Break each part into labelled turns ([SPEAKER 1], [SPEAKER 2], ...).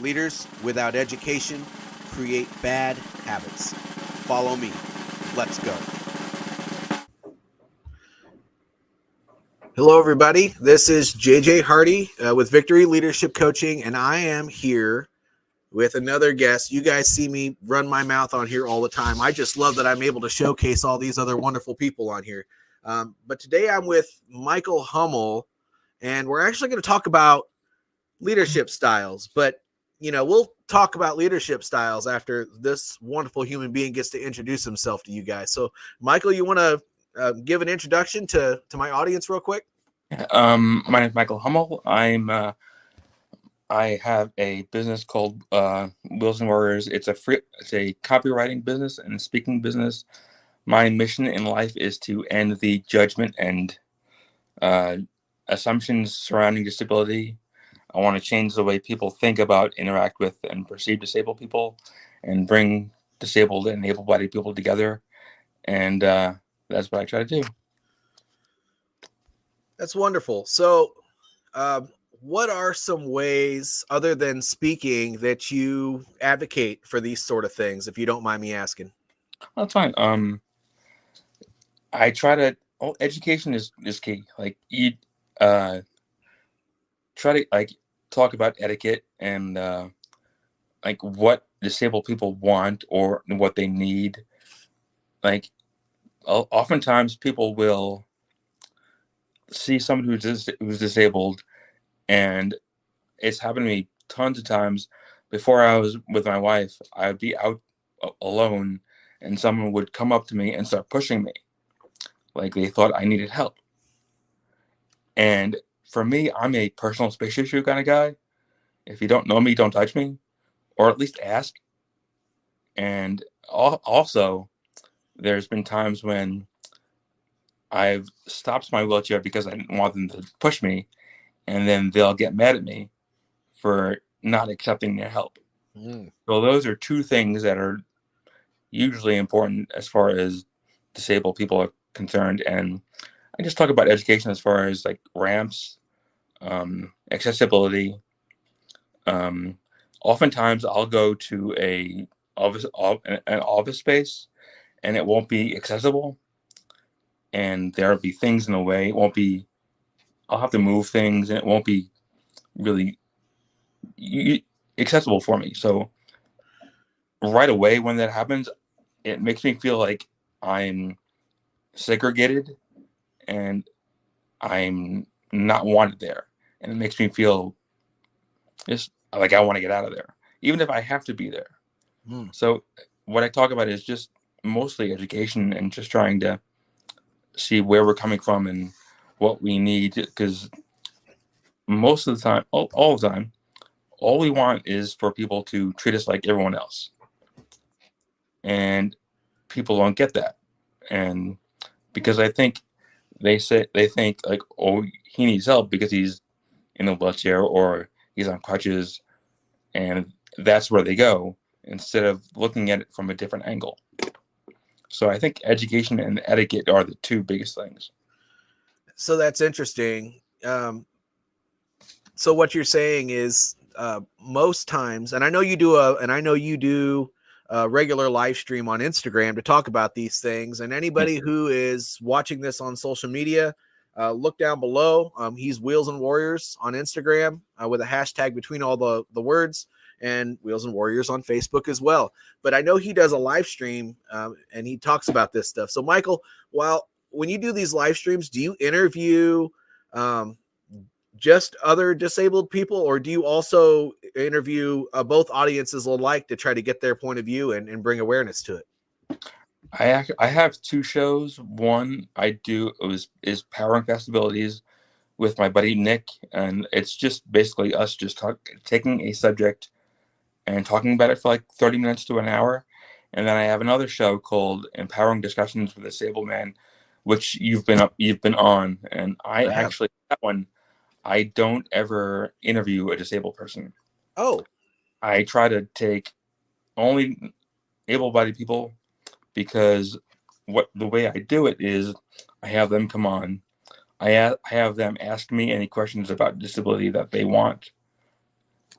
[SPEAKER 1] Leaders without education create bad habits. Follow me. Let's go. Hello, everybody. This is JJ Hardy with Victory Leadership Coaching, and I am here with another guest. You guys see me run my mouth on here all the time. I just love that I'm able to showcase all these other wonderful people on here. But today I'm with Michael Humel, and we're actually going to talk about leadership styles. But, we'll talk about leadership styles after this wonderful human being gets to introduce himself to you guys. So, Michael, you want to give an introduction to my audience real quick?
[SPEAKER 2] My name is Michael Hummel. I have a business called Wheels and Warriors. It's a copywriting business and speaking business. My mission in life is to end the judgment and assumptions surrounding disability. I want to change the way people think about, interact with, and perceive disabled people, and bring disabled and able-bodied people together. And that's what I try to do.
[SPEAKER 1] That's wonderful. So, what are some ways other than speaking that you advocate for these sort of things, if you don't mind me asking?
[SPEAKER 2] That's fine. I try to. Education is key. Like you, try to talk about etiquette and what disabled people want or what they need. Oftentimes people will see someone who's disabled, and it's happened to me tons of times. Before I was with my wife, I'd be out alone, and someone would come up to me and start pushing me, like they thought I needed help. And for me, I'm a personal space issue kind of guy. If you don't know me, don't touch me, or at least ask. And also, there's been times when I've stopped my wheelchair because I didn't want them to push me, and then they'll get mad at me for not accepting their help. So those are two things that are usually important as far as disabled people are concerned. And I just talk about education as far as like ramps, accessibility. Oftentimes I'll go to an office space and it won't be accessible, and there'll be things in the way. I'll have to move things, and it won't be really accessible for me. So right away when that happens, it makes me feel like I'm segregated and I'm not wanted there. And it makes me feel just like I want to get out of there, even if I have to be there. So what I talk about is just mostly education and just trying to see where we're coming from and what we need, because most of the time, all the time, all we want is for people to treat us like everyone else. And people don't get that. And because I think they think like, oh, he needs help because he's in a wheelchair or he's on crutches, and that's where they go instead of looking at it from a different angle. So I think education and etiquette are the two biggest things.
[SPEAKER 1] So that's interesting. So what you're saying is most times, and I know you do a regular live stream on Instagram to talk about these things. And anybody who is watching this on social media, look down below. He's Wheels and Warriors on Instagram with a hashtag between all the words, and Wheels and Warriors on Facebook as well. But I know he does a live stream and he talks about this stuff. So Michael, when you do these live streams, do you interview just other disabled people, or do you also interview both audiences alike to try to get their point of view and bring awareness to it?
[SPEAKER 2] I have two shows. One I do is Power and Accessibilities with my buddy Nick, and it's just basically us just taking a subject and talking about it for like 30 minutes to an hour. And then I have another show called Empowering Discussions with a Disabled Man, which you've been on, and that one, I don't ever interview a disabled person.
[SPEAKER 1] Oh.
[SPEAKER 2] I try to take only able-bodied people, because the way I do it is I have them come on. I have them ask me any questions about disability that they want,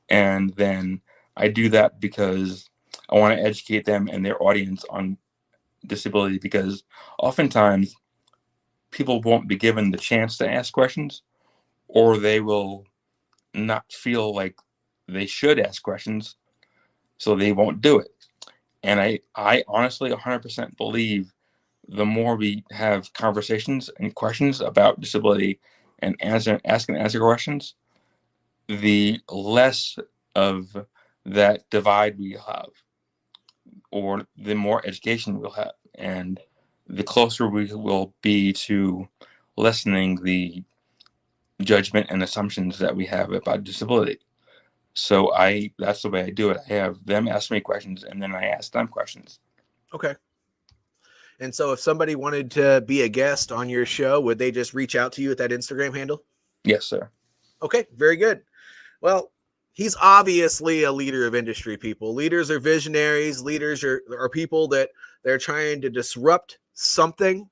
[SPEAKER 2] and then I do that because I want to educate them and their audience on disability, because oftentimes people won't be given the chance to ask questions, or they will not feel like they should ask questions, so they won't do it. And I honestly 100% believe the more we have conversations and questions about disability and answer questions, the less of that divide we have, or the more education we'll have, and the closer we will be to lessening the judgment and assumptions that we have about disability. So that's the way I do it. I have them ask me questions, and then I ask them questions.
[SPEAKER 1] Okay. And so if somebody wanted to be a guest on your show, would they just reach out to you at that Instagram handle?
[SPEAKER 2] Yes, sir.
[SPEAKER 1] Okay, very good. Well, he's obviously a leader of industry, people. Leaders are visionaries. Leaders are people that they're trying to disrupt something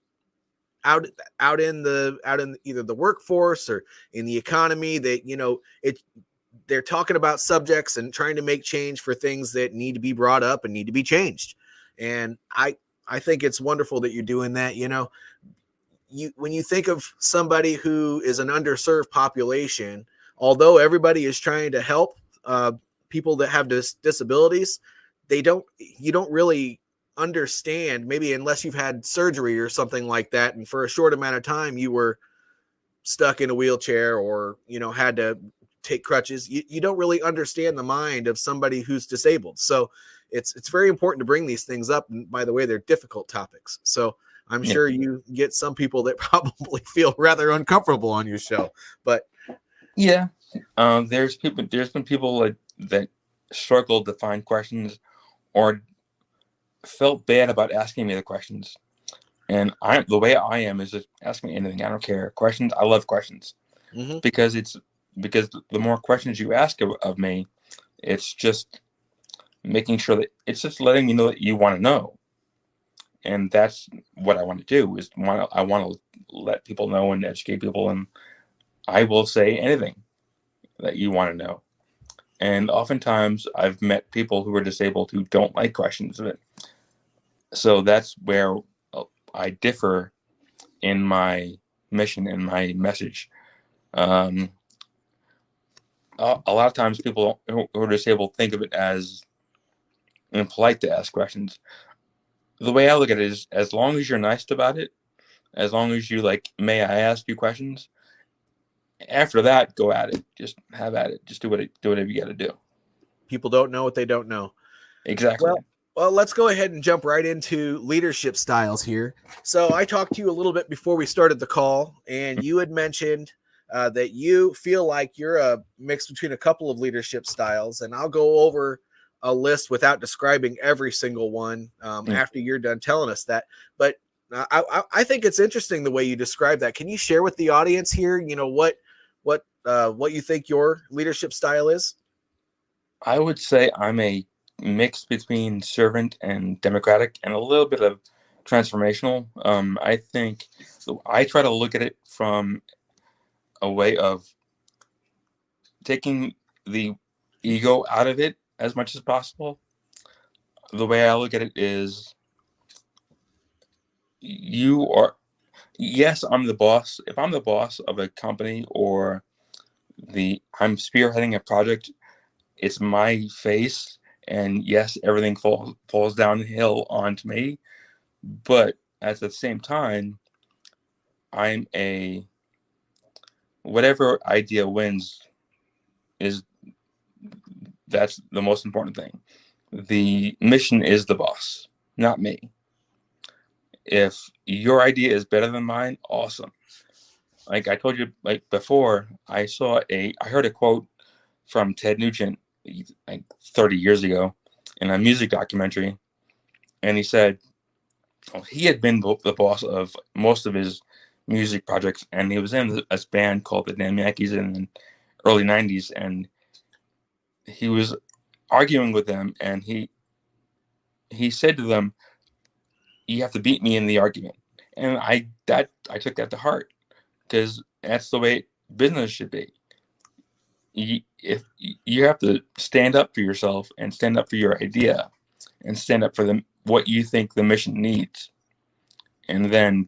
[SPEAKER 1] out in either the workforce or in the economy. That they're talking about subjects and trying to make change for things that need to be brought up and need to be changed. And I think it's wonderful that you're doing that. When you think of somebody who is an underserved population, although everybody is trying to help people that have disabilities, you don't really understand, maybe unless you've had surgery or something like that, and for a short amount of time you were stuck in a wheelchair or had to take crutches. You don't really understand the mind of somebody who's disabled. So it's very important to bring these things up. And by the way, they're difficult topics. So I'm
[SPEAKER 2] Yeah.
[SPEAKER 1] sure you get some people that probably feel rather uncomfortable on your show. But
[SPEAKER 2] Yeah, there's been people that struggled to find questions, or felt bad about asking me the questions. And the way I am is just ask me anything. I don't care. Questions. I love questions,
[SPEAKER 1] mm-hmm.
[SPEAKER 2] because the more questions you ask of me, it's just making sure that it's just letting me know that you want to know. And that's what I want to do, I want to let people know and educate people, and I will say anything that you want to know. And oftentimes I've met people who are disabled who don't like questions of it. So that's where I differ in my mission and my message. A lot of times people who are disabled think of it as impolite to ask questions. The way I look at it is, as long as you're nice about it, as long as you like, may I ask you questions? After that, go at it. Just have at it. Just do whatever you got to do.
[SPEAKER 1] People don't know what they don't know.
[SPEAKER 2] Exactly.
[SPEAKER 1] Well, let's go ahead and jump right into leadership styles here. So I talked to you a little bit before we started the call, and you had mentioned that you feel like you're a mix between a couple of leadership styles, and I'll go over a list without describing every single one after you're done telling us that. But I think it's interesting the way you describe that. Can you share with the audience here, what you think your leadership style is?
[SPEAKER 2] I would say I'm a mix between servant and democratic, and a little bit of transformational. I think so. I try to look at it from a way of taking the ego out of it as much as possible. The way I look at it is, you are, yes, I'm the boss. If I'm the boss of a company, or I'm spearheading a project, it's my face, and yes, everything falls downhill onto me. But at the same time, I'm a whatever idea wins is that's the most important thing. The mission is the boss, not me. If your idea is better than mine, awesome. Like I told you, like before, I heard a quote from Ted Nugent like 30 years ago in a music documentary, and he said, well, he had been the boss of most of his music projects, and he was in a band called the Damn Yankees in the early 90s, and he was arguing with them, and he said to them, you have to beat me in the argument. And I took that to heart, because that's the way business should be. if you have to stand up for yourself and stand up for your idea and stand up for what you think the mission needs, and then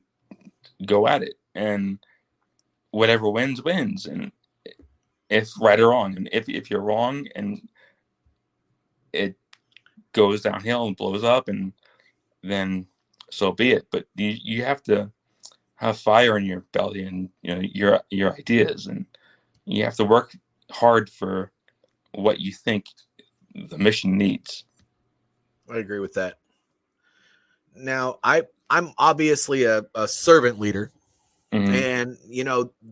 [SPEAKER 2] go at it, and whatever wins. And if right or wrong, and if you're wrong and it goes downhill and blows up, and then so be it. But you have to have fire in your belly, and your ideas, and you have to work hard for what you think the mission needs.
[SPEAKER 1] I agree with that. Now, I'm obviously a servant leader,
[SPEAKER 2] Mm-hmm.
[SPEAKER 1] and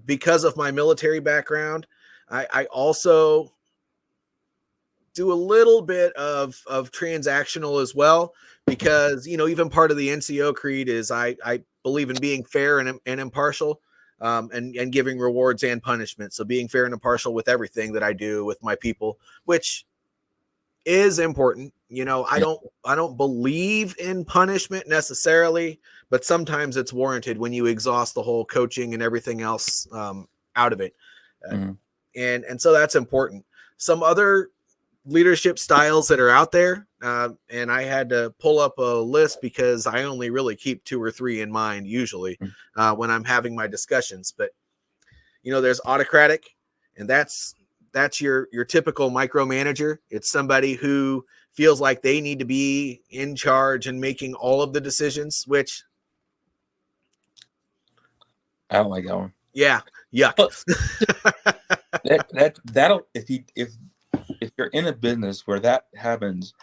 [SPEAKER 1] because of my military background, I also do a little bit of transactional as well, because even part of the NCO creed is I believe in being fair and impartial, and giving rewards and punishment. So being fair and impartial with everything that I do with my people, which is important.
[SPEAKER 2] Yeah.
[SPEAKER 1] I don't believe in punishment necessarily, but sometimes it's warranted when you exhaust the whole coaching and everything else out of it. Uh,
[SPEAKER 2] Mm-hmm.
[SPEAKER 1] and so that's important. Some other leadership styles that are out there, and I had to pull up a list because I only really keep 2 or 3 in mind usually when I'm having my discussions. But there's autocratic, and that's your typical micromanager. It's somebody who feels like they need to be in charge and making all of the decisions, which,
[SPEAKER 2] I don't like that one.
[SPEAKER 1] yeah, yuck.
[SPEAKER 2] But that'll if you're in a business where that happens,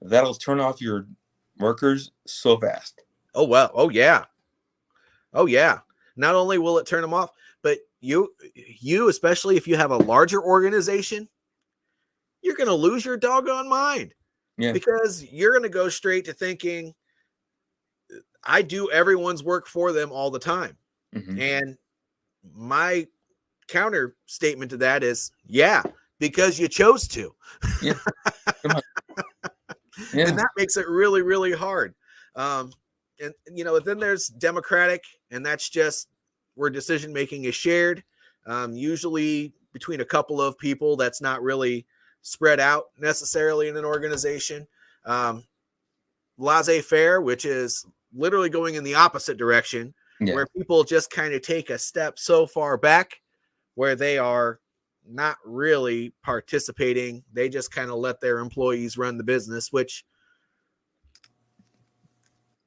[SPEAKER 2] that'll turn off your workers so fast.
[SPEAKER 1] Oh, well. Oh, yeah. Oh, yeah. Not only will it turn them off, but you, especially if you have a larger organization, you're going to lose your doggone mind,
[SPEAKER 2] Yeah.
[SPEAKER 1] because you're going to go straight to thinking, I do everyone's work for them all the time.
[SPEAKER 2] Mm-hmm.
[SPEAKER 1] And my counter statement to that is, yeah, because you chose to.
[SPEAKER 2] Yeah. Come on. Yeah.
[SPEAKER 1] And that makes it really, really hard. And then there's democratic, and that's just where decision making is shared, usually between a couple of people. That's not really spread out necessarily in an organization. Laissez-faire, which is literally going in the opposite direction,
[SPEAKER 2] Yeah.
[SPEAKER 1] where people just kind of take a step so far back where they are not really participating. They just kind of let their employees run the business, which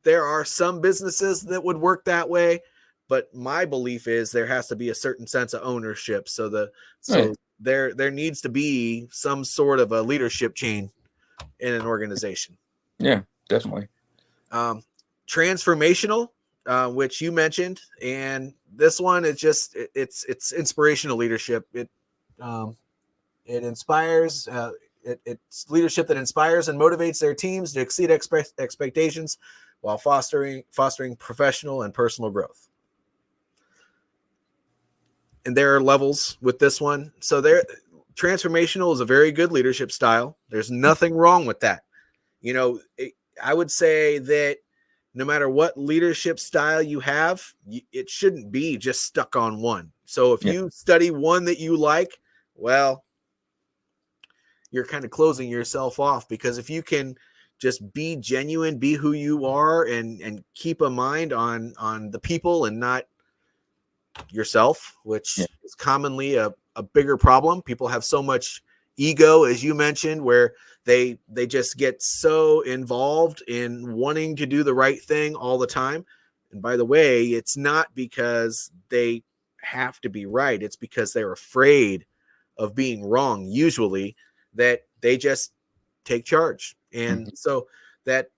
[SPEAKER 1] there are some businesses that would work that way, but my belief is there has to be a certain sense of ownership. So
[SPEAKER 2] Right.
[SPEAKER 1] there needs to be some sort of a leadership chain in an organization.
[SPEAKER 2] Yeah, definitely.
[SPEAKER 1] Transformational, which you mentioned, and this one is just it's inspirational leadership. It inspires. It's leadership that inspires and motivates their teams to exceed expectations while fostering professional and personal growth. And there are levels with this one. So transformational is a very good leadership style. There's nothing wrong with that. I would say that no matter what leadership style you have, it shouldn't be just stuck on one. So if you study one that you like, well, you're kind of closing yourself off, because if you can just be genuine, be who you are, and keep a mind on the people and not yourself, which is commonly a bigger problem. People have so much ego, as you mentioned, where they just get so involved in wanting to do the right thing all the time. And by the way, it's not because they have to be right. It's because they're afraid of being wrong, usually, that they just take charge. And so that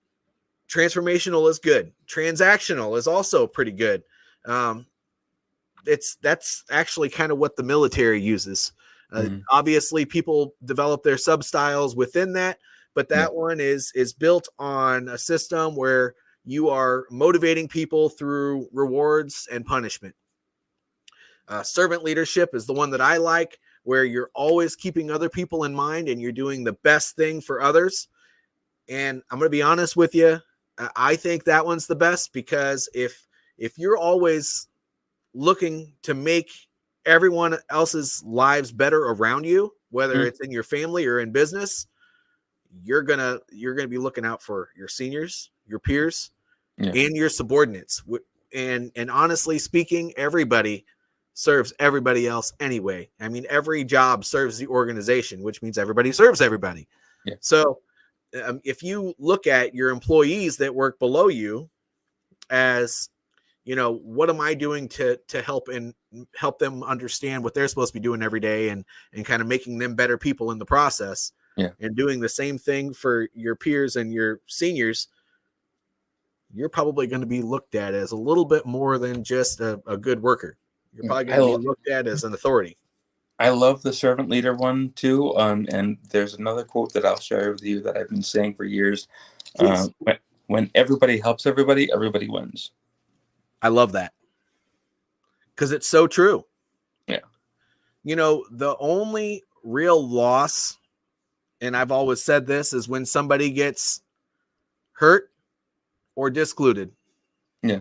[SPEAKER 1] transformational is good. Transactional is also pretty good. That's actually kind of what the military uses. Obviously, people develop their sub styles within that, but that one is built on a system where you are motivating people through rewards and punishment. Servant leadership is the one that I like, where you're always keeping other people in mind and you're doing the best thing for others. And I'm going to be honest with you, I think that one's the best, because if you're always looking to make everyone else's lives better around you, whether
[SPEAKER 2] Mm.
[SPEAKER 1] it's in your family or in business, you're gonna be looking out for your seniors, your peers,
[SPEAKER 2] Yeah.
[SPEAKER 1] and your subordinates. And honestly speaking, everybody serves everybody else anyway. I mean, every job serves the organization, which means everybody serves everybody.
[SPEAKER 2] Yeah.
[SPEAKER 1] So if you look at your employees that work below you as, what am I doing to help them understand what they're supposed to be doing every day, and kind of making them better people in the process,
[SPEAKER 2] Yeah.
[SPEAKER 1] and doing the same thing for your peers and your seniors, you're probably going to be looked at as a little bit more than just a good worker. You're
[SPEAKER 2] Yeah.
[SPEAKER 1] probably going to be looked at as an authority.
[SPEAKER 2] I love the servant leader one too. And there's another quote that I'll share with you that I've been saying for years.
[SPEAKER 1] Please.
[SPEAKER 2] When everybody helps everybody, everybody wins.
[SPEAKER 1] I love that, because it's so true.
[SPEAKER 2] Yeah.
[SPEAKER 1] The only real loss, and I've always said this, is when somebody gets hurt or discluded.
[SPEAKER 2] Yeah.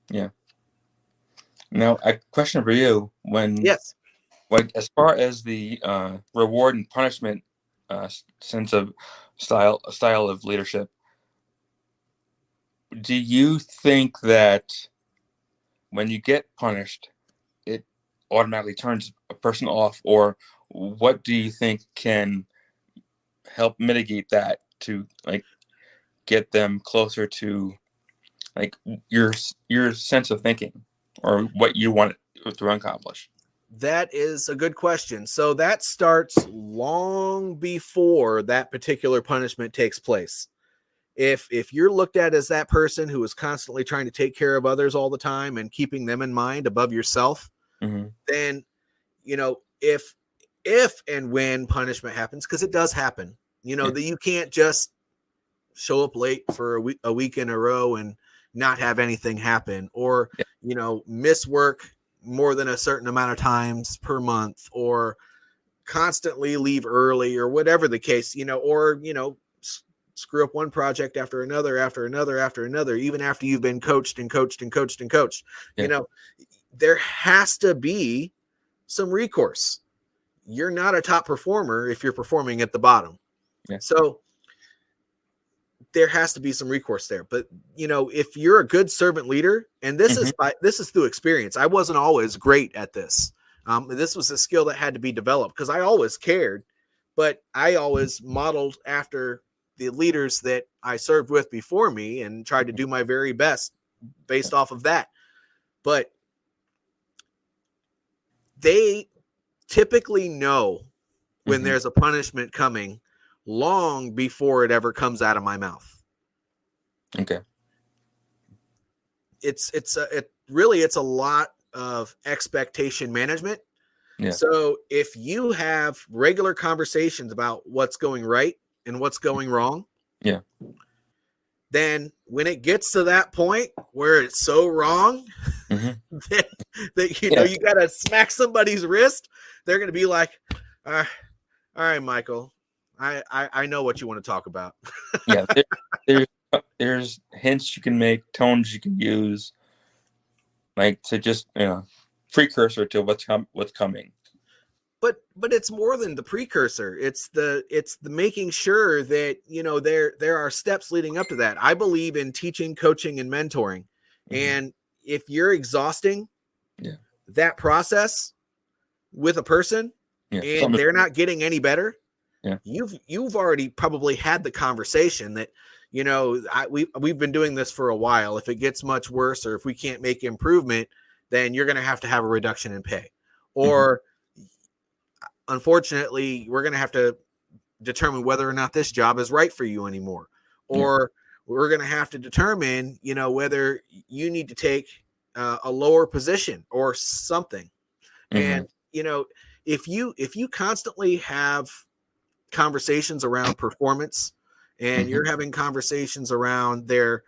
[SPEAKER 2] Yeah. Now, a question for you:
[SPEAKER 1] Yes.
[SPEAKER 2] as far as the reward and punishment sense of style of leadership, do you think that when you get punished, it automatically turns a person off, or what do you think can help mitigate that to like get them closer to like your sense of thinking or what you want to accomplish?
[SPEAKER 1] That is a good question. So that starts long before that particular punishment takes place. If you're looked at as that person who is constantly trying to take care of others all the time and keeping them in mind above yourself,
[SPEAKER 2] Mm-hmm.
[SPEAKER 1] then if and when punishment happens, because it does happen,
[SPEAKER 2] Yeah.
[SPEAKER 1] that you can't just show up late for a week in a row and not have anything happen, or miss work more than a certain amount of times per month, or constantly leave early, or whatever the case, or screw up one project after another, even after you've been coached and coached and coached and coached.
[SPEAKER 2] Yeah.
[SPEAKER 1] There has to be some recourse. You're not a top performer if you're performing at the bottom.
[SPEAKER 2] Yeah.
[SPEAKER 1] So there has to be some recourse there. But if you're a good servant leader, and this is through experience. I wasn't always great at this. This was a skill that had to be developed, because I always cared, but I always modeled after the leaders that I served with before me and tried to do my very best based off of that. But they typically know when there's a punishment coming long before it ever comes out of my mouth.
[SPEAKER 2] Okay.
[SPEAKER 1] It's a lot of expectation management.
[SPEAKER 2] Yeah.
[SPEAKER 1] So if you have regular conversations about what's going right and what's going wrong,
[SPEAKER 2] yeah,
[SPEAKER 1] then when it gets to that point where it's so wrong that you got to smack somebody's wrist, they're going to be like, all right, Michael, I know what you want to talk about.
[SPEAKER 2] Yeah. There's hints you can make, tones you can use, like to just precursor to what's coming.
[SPEAKER 1] But it's more than the precursor. It's the making sure that there are steps leading up to that. I believe in teaching, coaching, and mentoring. And if you're exhausting that process with a person and they're not getting any better, you've already probably had the conversation that we've been doing this for a while. If it gets much worse, or if we can't make improvement, then you're going to have a reduction in pay, or unfortunately, we're going to have to determine whether or not this job is right for you anymore, or we're going to have to determine, whether you need to take a lower position or something. And if you constantly have conversations around performance, and you're having conversations around their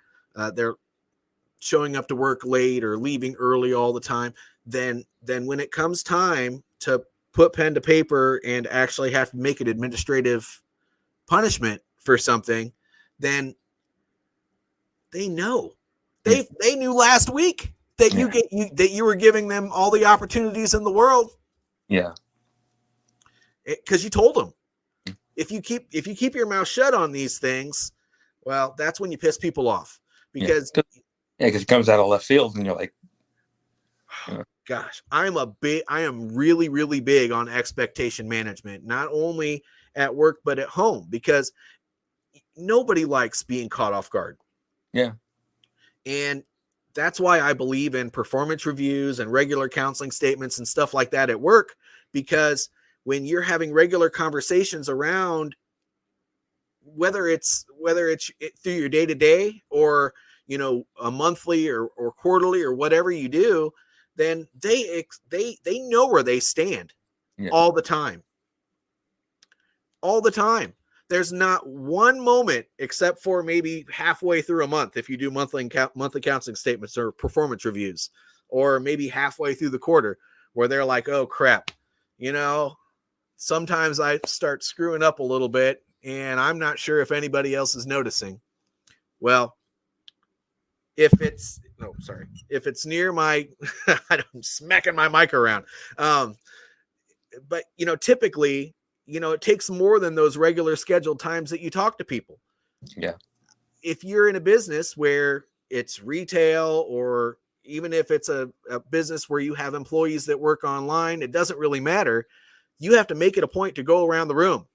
[SPEAKER 1] showing up to work late or leaving early all the time, then when it comes time to put pen to paper and actually have to make an administrative punishment for something, then they know. They knew last week. that you were giving them all the opportunities in the world.
[SPEAKER 2] Yeah.
[SPEAKER 1] Because you told them. If you keep your mouth shut on these things, well, that's when you piss people off. Because
[SPEAKER 2] because it comes out of left field, and you're like,
[SPEAKER 1] gosh, I am really, really big on expectation management, not only at work but at home, because nobody likes being caught off guard.
[SPEAKER 2] Yeah.
[SPEAKER 1] And that's why I believe in performance reviews and regular counseling statements and stuff like that at work, because when you're having regular conversations around whether it's through your day to day or, a monthly or quarterly or whatever you do, then they know where they stand all the time. All the time. There's not one moment, except for maybe halfway through a month, if you do monthly counseling statements or performance reviews, or maybe halfway through the quarter, where they're like, oh crap, sometimes I start screwing up a little bit and I'm not sure if anybody else is noticing. Well, if it's near my, I'm smacking my mic around. But typically, it takes more than those regular scheduled times that you talk to people.
[SPEAKER 2] Yeah.
[SPEAKER 1] If you're in a business where it's retail, or even if it's a business where you have employees that work online, it doesn't really matter. You have to make it a point to go around the room.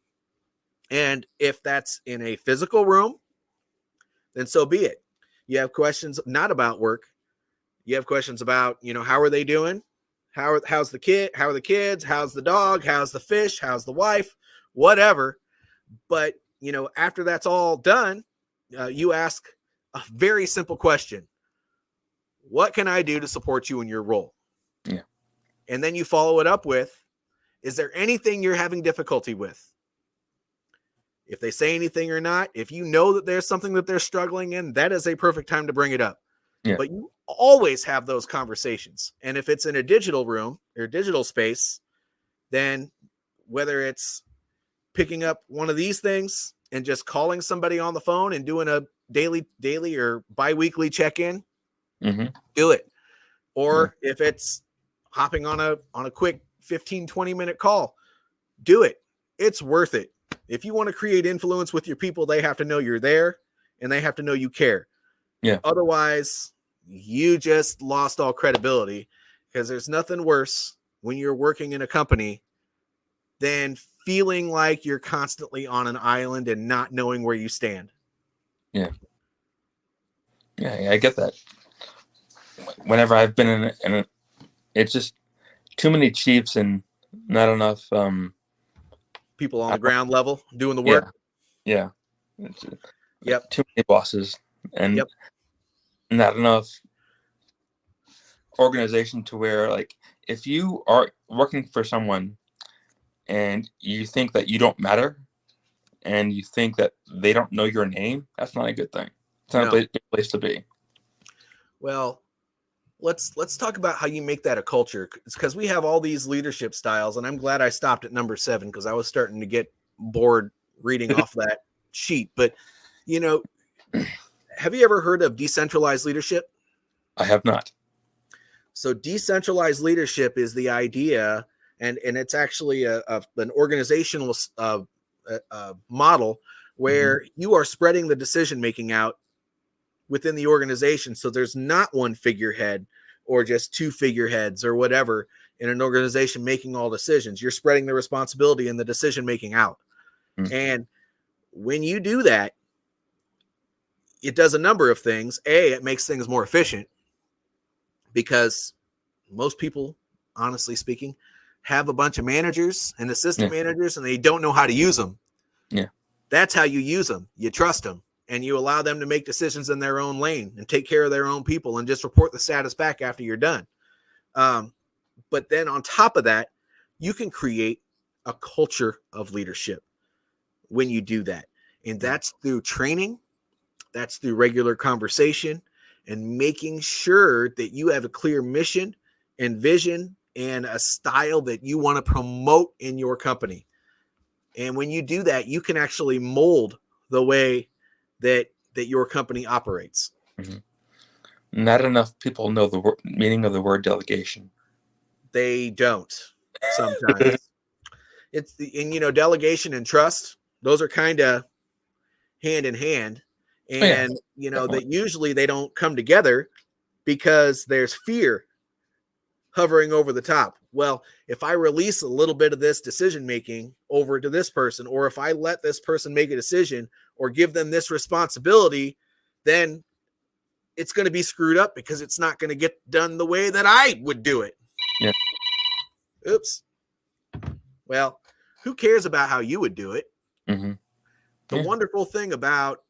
[SPEAKER 1] And if that's in a physical room, then so be it. You have questions not about work. You have questions about, how are they doing? How's the kid? How are the kids? How's the dog? How's the fish? How's the wife? Whatever. But, after that's all done, you ask a very simple question. What can I do to support you in your role?
[SPEAKER 2] Yeah.
[SPEAKER 1] And then you follow it up with, is there anything you're having difficulty with? If they say anything or not, if you know that there's something that they're struggling in, that is a perfect time to bring it up.
[SPEAKER 2] Yeah.
[SPEAKER 1] But you always have those conversations. And if it's in a digital room or digital space, then whether it's picking up one of these things and just calling somebody on the phone and doing a daily or biweekly check-in, do it. Or if it's hopping on a quick 15, 20-minute call, do it. It's worth it. If you want to create influence with your people, they have to know you're there and they have to know you care.
[SPEAKER 2] Yeah.
[SPEAKER 1] Otherwise, you just lost all credibility, because there's nothing worse when you're working in a company than feeling like you're constantly on an island and not knowing where you stand.
[SPEAKER 2] Yeah. Yeah, I get that. Whenever I've been in it's just too many chiefs and not enough
[SPEAKER 1] people on the ground level doing the work.
[SPEAKER 2] Yeah.
[SPEAKER 1] Yep.
[SPEAKER 2] Too many bosses and not enough organization to where, like, if you are working for someone and you think that you don't matter and you think that they don't know your name, that's not a good thing. It's not a good place to be.
[SPEAKER 1] Well, let's talk about how you make that a culture, because we have all these leadership styles, and I'm glad I stopped at number 7 because I was starting to get bored reading off that sheet. But have you ever heard of decentralized leadership?
[SPEAKER 2] I have not.
[SPEAKER 1] So decentralized leadership is the idea, and it's actually an organizational model where you are spreading the decision making out within the organization. So there's not one figurehead or just two figureheads or whatever in an organization making all decisions. You're spreading the responsibility and the decision making out. And when you do that, it does a number of things. It makes things more efficient, because most people, honestly speaking, have a bunch of managers and assistant managers, and they don't know how to use them.
[SPEAKER 2] Yeah.
[SPEAKER 1] That's how you use them. You trust them, and you allow them to make decisions in their own lane and take care of their own people and just report the status back after you're done. But then on top of that, you can create a culture of leadership when you do that. And that's through training. That's through regular conversation and making sure that you have a clear mission and vision and a style that you want to promote in your company. And when you do that, you can actually mold the way that your company operates.
[SPEAKER 2] Not enough people know the meaning of the word delegation.
[SPEAKER 1] They don't sometimes. And delegation and trust, those are kind of hand in hand.
[SPEAKER 2] Oh yeah,
[SPEAKER 1] And
[SPEAKER 2] definitely.
[SPEAKER 1] that usually they don't come together because there's fear hovering over the top. Well, if I release a little bit of this decision making over to this person, or if I let this person make a decision or give them this responsibility, then it's going to be screwed up because it's not going to get done the way that I would do it.
[SPEAKER 2] Yeah.
[SPEAKER 1] Oops. Well, who cares about how you would do it?
[SPEAKER 2] Mm-hmm.
[SPEAKER 1] The
[SPEAKER 2] Yeah.
[SPEAKER 1] wonderful thing about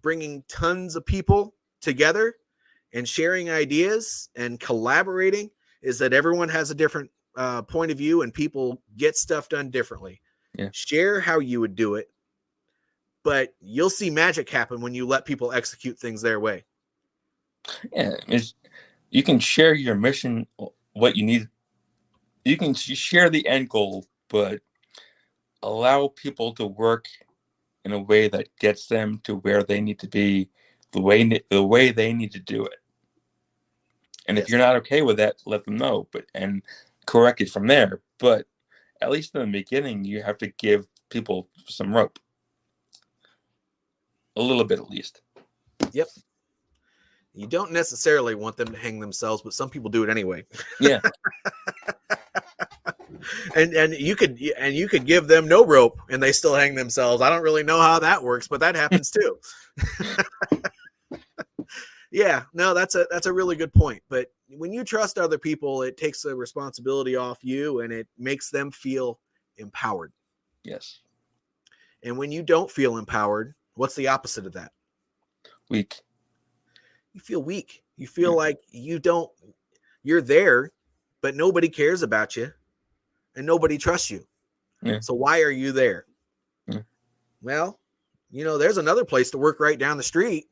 [SPEAKER 1] bringing tons of people together and sharing ideas and collaborating is that everyone has a different point of view and people get stuff done differently.
[SPEAKER 2] Yeah.
[SPEAKER 1] Share how you would do it, but you'll see magic happen when you let people execute things their way.
[SPEAKER 2] Yeah. You can share your mission, what you need. You can share the end goal, but allow people to work in a way that gets them to where they need to be, the way they need to do it. And if
[SPEAKER 1] Yes.
[SPEAKER 2] you're not okay with that, let them know, and correct it from there. But at least in the beginning, you have to give people some rope, a little bit at least.
[SPEAKER 1] Yep. You don't necessarily want them to hang themselves, but some people do it anyway.
[SPEAKER 2] Yeah.
[SPEAKER 1] and you could give them no rope and they still hang themselves. I don't really know how that works, but that happens too. Yeah, no, that's a really good point. But when you trust other people, it takes the responsibility off you and it makes them feel empowered.
[SPEAKER 2] Yes.
[SPEAKER 1] And when you don't feel empowered, what's the opposite of that?
[SPEAKER 2] Weak.
[SPEAKER 1] You feel weak. You feel like you're there, but nobody cares about you and nobody trusts you.
[SPEAKER 2] Yeah.
[SPEAKER 1] So why are you there?
[SPEAKER 2] Yeah.
[SPEAKER 1] Well, there's another place to work right down the street.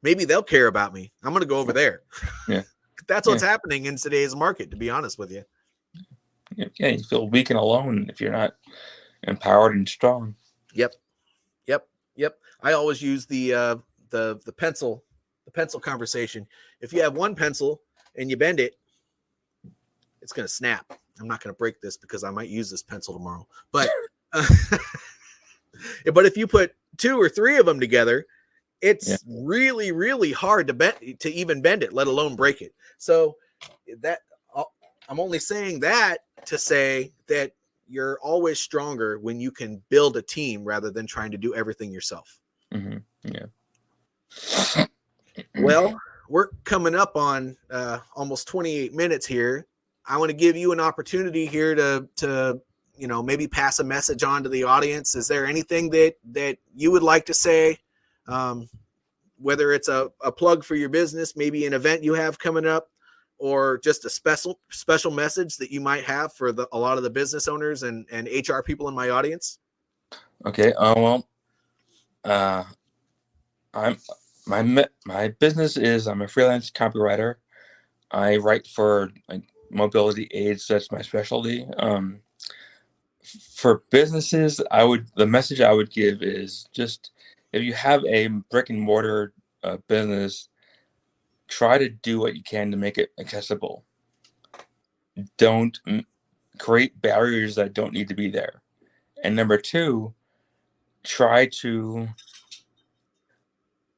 [SPEAKER 1] Maybe they'll care about me. I'm going to go over there.
[SPEAKER 2] Yeah.
[SPEAKER 1] That's what's happening in today's market, to be honest with you.
[SPEAKER 2] Yeah. You feel weak and alone if you're not empowered and strong.
[SPEAKER 1] Yep. I always use the pencil conversation. If you have one pencil and you bend it, it's going to snap. I'm not going to break this because I might use this pencil tomorrow. But but if you put two or three of them together, it's really, really hard to even bend it, let alone break it. So that I'm only saying that to say that you're always stronger when you can build a team rather than trying to do everything yourself.
[SPEAKER 2] Mm-hmm. Yeah.
[SPEAKER 1] Well, we're coming up on almost 28 minutes here. I want to give you an opportunity here to maybe pass a message on to the audience. Is there anything that you would like to say? Whether it's a plug for your business, maybe an event you have coming up, or just a special message that you might have for a lot of the business owners and HR people in my audience.
[SPEAKER 2] Okay. I'm my business is I'm a freelance copywriter. I write for mobility aids. That's my specialty. For businesses, the message I would give is just if you have a brick and mortar business, try to do what you can to make it accessible. Don't create barriers that don't need to be there. And number two, try to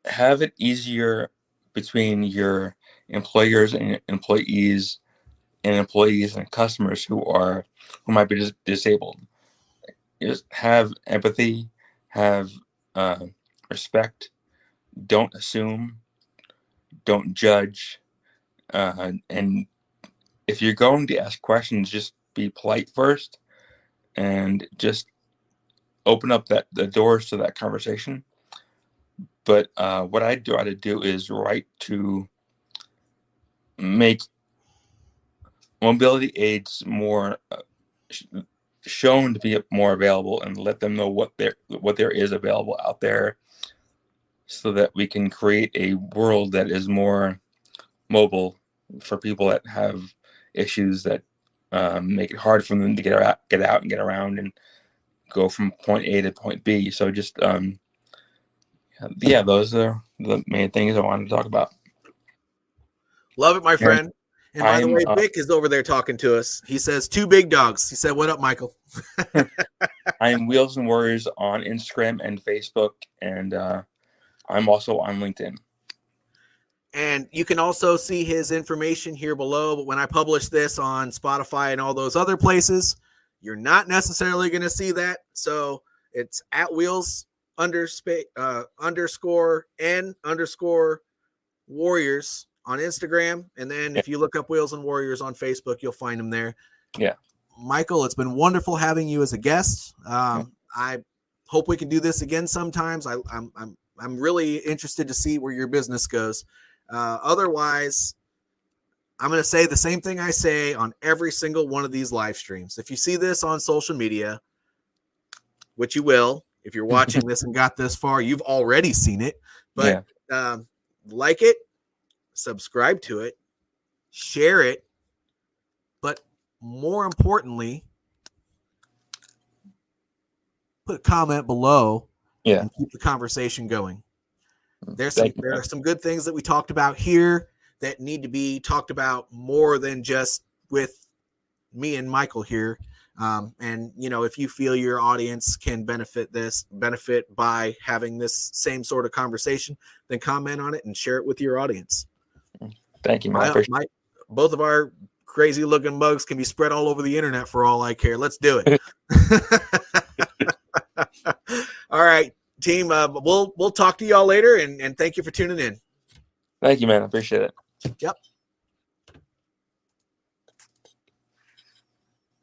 [SPEAKER 2] have it easier between your employers and employees and customers who might be disabled. Just have empathy, have respect. Don't assume, don't judge, and if you're going to ask questions, just be polite first, and just open up the doors to that conversation. But what I try to do is write to make mobility aids more shown to be more available, and let them know what there is available out there, so that we can create a world that is more mobile for people that have issues that make it hard for them to get out and get around and go from point A to point B. So just those are the main things I wanted to talk about.
[SPEAKER 1] Love it, my
[SPEAKER 2] And
[SPEAKER 1] friend. And by the
[SPEAKER 2] I'm
[SPEAKER 1] way, Vic is over there talking to us. He says 2 big dogs. He said, "What up, Michael?"
[SPEAKER 2] I'm Wheels and Warriors on Instagram and Facebook, and I'm also on LinkedIn.
[SPEAKER 1] And you can also see his information here below. But when I publish this on Spotify and all those other places, you're not necessarily going to see that. So it's at Wheels underscore N underscore Warriors on Instagram. And then if you look up Wheels and Warriors on Facebook, you'll find them there.
[SPEAKER 2] Yeah.
[SPEAKER 1] Michael, it's been wonderful having you as a guest. I hope we can do this again sometimes. I'm really interested to see where your business goes. Otherwise, I'm going to say the same thing I say on every single one of these live streams. If you see this on social media, which you will, if you're watching this and got this far, you've already seen it. But like it, subscribe to it, share it, but more importantly, put a comment below and keep the conversation going. There are some good things that we talked about here that need to be talked about more than just with me and Michael here. And if you feel your audience can benefit by having this same sort of conversation, then comment on it and share it with your audience.
[SPEAKER 2] Thank you, man.
[SPEAKER 1] Both of our crazy looking mugs can be spread all over the internet for all I care. Let's do it. All right, team. We'll talk to y'all later, and thank you for tuning in.
[SPEAKER 2] Thank you, man. I appreciate it.
[SPEAKER 1] Yep.